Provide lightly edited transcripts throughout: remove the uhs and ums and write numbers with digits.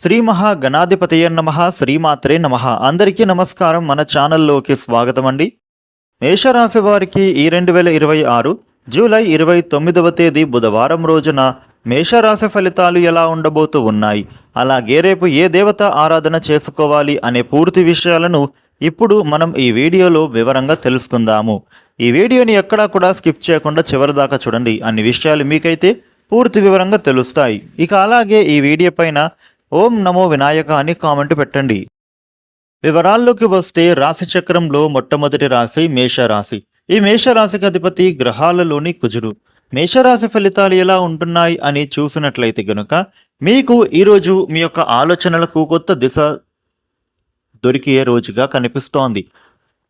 శ్రీ మహాగణాధిపతయ నమః శ్రీమాత్రే నమః. అందరికీ నమస్కారం. మన ఛానల్లోకి స్వాగతం అండి. మేషరాశి వారికి ఈ 2026 జూలై 29వ తేదీ బుధవారం రోజున మేషరాశి ఫలితాలు ఎలా ఉండబోతూ ఉన్నాయి, అలాగే రేపు ఏ దేవత ఆరాధన చేసుకోవాలి అనే పూర్తి విషయాలను ఇప్పుడు మనం ఈ వీడియోలో వివరంగా తెలుసుకుందాము. ఈ వీడియోని ఎక్కడా కూడా స్కిప్ చేయకుండా చివరి దాకా చూడండి. అన్ని విషయాలు మీకైతే పూర్తి వివరంగా తెలుస్తాయి. ఇక అలాగే ఈ వీడియో పైన ఓం నమో వినాయక అని కామెంట్ పెట్టండి. వివరాల్లోకి వస్తే రాశి చక్రంలో మొట్టమొదటి రాశి మేషరాశి. ఈ మేషరాశికి అధిపతి గ్రహాలలోని కుజుడు. మేషరాశి ఫలితాలు ఎలా ఉంటున్నాయి అని చూసినట్లయితే గనుక మీకు ఈరోజు మీ యొక్క ఆలోచనలకు కొత్త దిశ దొరికే రోజుగా కనిపిస్తోంది.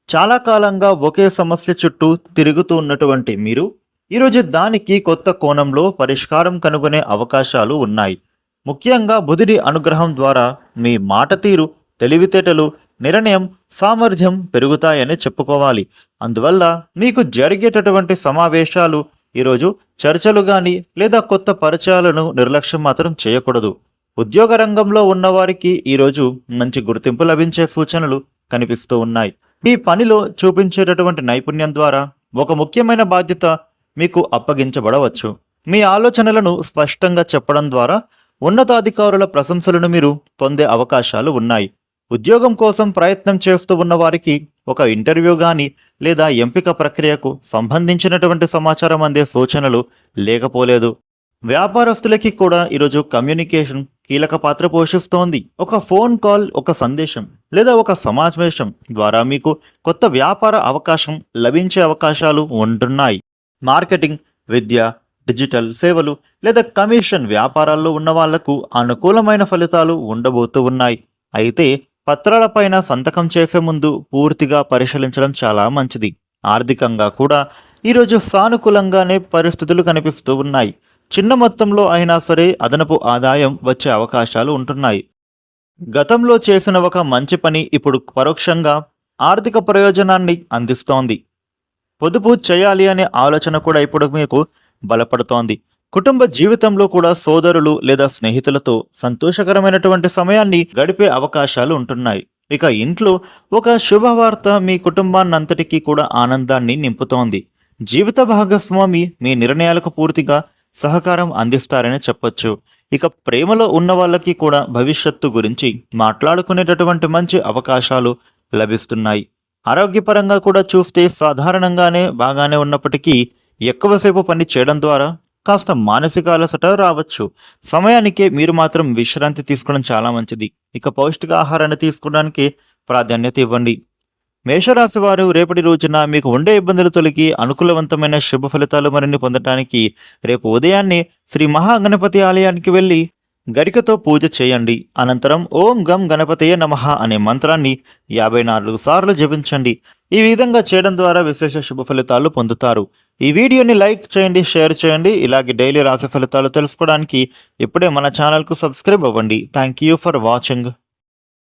చాలా కాలంగా ఒకే సమస్య చుట్టూ తిరుగుతూ ఉన్నటువంటి మీరు ఈరోజు దానికి కొత్త కోణంలో పరిష్కారం కనుగొనే అవకాశాలు ఉన్నాయి. ముఖ్యంగా బుధుడి అనుగ్రహం ద్వారా మీ మాట తీరు, తెలివితేటలు, నిర్ణయం సామర్థ్యం పెరుగుతాయని చెప్పుకోవాలి. అందువల్ల మీకు జరిగేటటువంటి సమావేశాలు ఈరోజు చర్చలు కానీ లేదా కొత్త పరిచయాలను నిర్లక్ష్యం మాత్రం చేయకూడదు. ఉద్యోగ రంగంలో ఉన్నవారికి ఈరోజు మంచి గుర్తింపు లభించే సూచనలు కనిపిస్తూ ఉన్నాయి. ఈ పనిలో చూపించేటటువంటి నైపుణ్యం ద్వారా ఒక ముఖ్యమైన బాధ్యత మీకు అప్పగించబడవచ్చు. మీ ఆలోచనలను స్పష్టంగా చెప్పడం ద్వారా ఉన్నతాధికారుల ప్రశంసలను మీరు పొందే అవకాశాలు ఉన్నాయి. ఉద్యోగం కోసం ప్రయత్నం చేస్తూ ఉన్న వారికి ఒక ఇంటర్వ్యూ కానీ లేదా ఎంపిక ప్రక్రియకు సంబంధించినటువంటి సమాచారం అందే సూచనలు లేకపోలేదు. వ్యాపారస్తులకి కూడా ఈరోజు కమ్యూనికేషన్ కీలక పాత్ర పోషిస్తోంది. ఒక ఫోన్ కాల్, ఒక సందేశం లేదా ఒక సమావేశం ద్వారా మీకు కొత్త వ్యాపార అవకాశం లభించే అవకాశాలు ఉంటున్నాయి. మార్కెటింగ్, విద్య, డిజిటల్ సేవలు లేదా కమిషన్ వ్యాపారాల్లో ఉన్న వాళ్లకు అనుకూలమైన ఫలితాలు ఉండబోతూ ఉన్నాయి. అయితే పత్రాలపైన సంతకం చేసే ముందు పూర్తిగా పరిశీలించడం చాలా మంచిది. ఆర్థికంగా కూడా ఈరోజు సానుకూలంగానే పరిస్థితులు కనిపిస్తూ ఉన్నాయి. చిన్న మొత్తంలో అయినా సరే అదనపు ఆదాయం వచ్చే అవకాశాలు ఉంటున్నాయి. గతంలో చేసిన ఒక మంచి పని ఇప్పుడు పరోక్షంగా ఆర్థిక ప్రయోజనాన్ని అందిస్తోంది. పొదుపు చేయాలి అనే ఆలోచన కూడా ఇప్పుడు మీకు బలపడుతోంది. కుటుంబ జీవితంలో కూడా సోదరులు లేదా స్నేహితులతో సంతోషకరమైనటువంటి సమయాన్ని గడిపే అవకాశాలు ఉంటున్నాయి. ఇక ఇంట్లో ఒక శుభవార్త మీ కుటుంబాన్నంతటికీ కూడా ఆనందాన్ని నింపుతోంది. జీవిత భాగస్వామి మీ నిర్ణయాలకు పూర్తిగా సహకారం అందిస్తారని చెప్పొచ్చు. ఇక ప్రేమలో ఉన్న వాళ్ళకి కూడా భవిష్యత్తు గురించి మాట్లాడుకునేటటువంటి మంచి అవకాశాలు లభిస్తున్నాయి. ఆరోగ్యపరంగా కూడా చూస్తే సాధారణంగానే బాగానే ఉన్నప్పటికీ ఎక్కువసేపు పని చేయడం ద్వారా కాస్త మానసిక అలసట రావచ్చు. సమయానికే మీరు మాత్రం విశ్రాంతి తీసుకోవడం చాలా మంచిది. ఇక పౌష్టికాహారాన్ని తీసుకోవడానికి ప్రాధాన్యత ఇవ్వండి. మేషరాశి వారు రేపటి రోజున మీకు ఉండే ఇబ్బందులు తొలగి అనుకూలవంతమైన శుభ ఫలితాలు మరిన్ని పొందడానికి రేపు ఉదయాన్నే శ్రీ మహాగణపతి ఆలయానికి వెళ్ళి గరికతో పూజ చేయండి. అనంతరం ఓం గం గణపతయ నమః అనే మంత్రాన్ని 54 సార్లు జపించండి. ఈ విధంగా చేయడం ద్వారా విశేష శుభ ఫలితాలు పొందుతారు. ఈ వీడియోని లైక్ చేయండి, షేర్ చేయండి. ఇలాగే డైలీ రాశి ఫలితాలు తెలుసుకోవడానికి ఇప్పుడే మన ఛానల్కు సబ్స్క్రైబ్ అవ్వండి. Thank you for watching.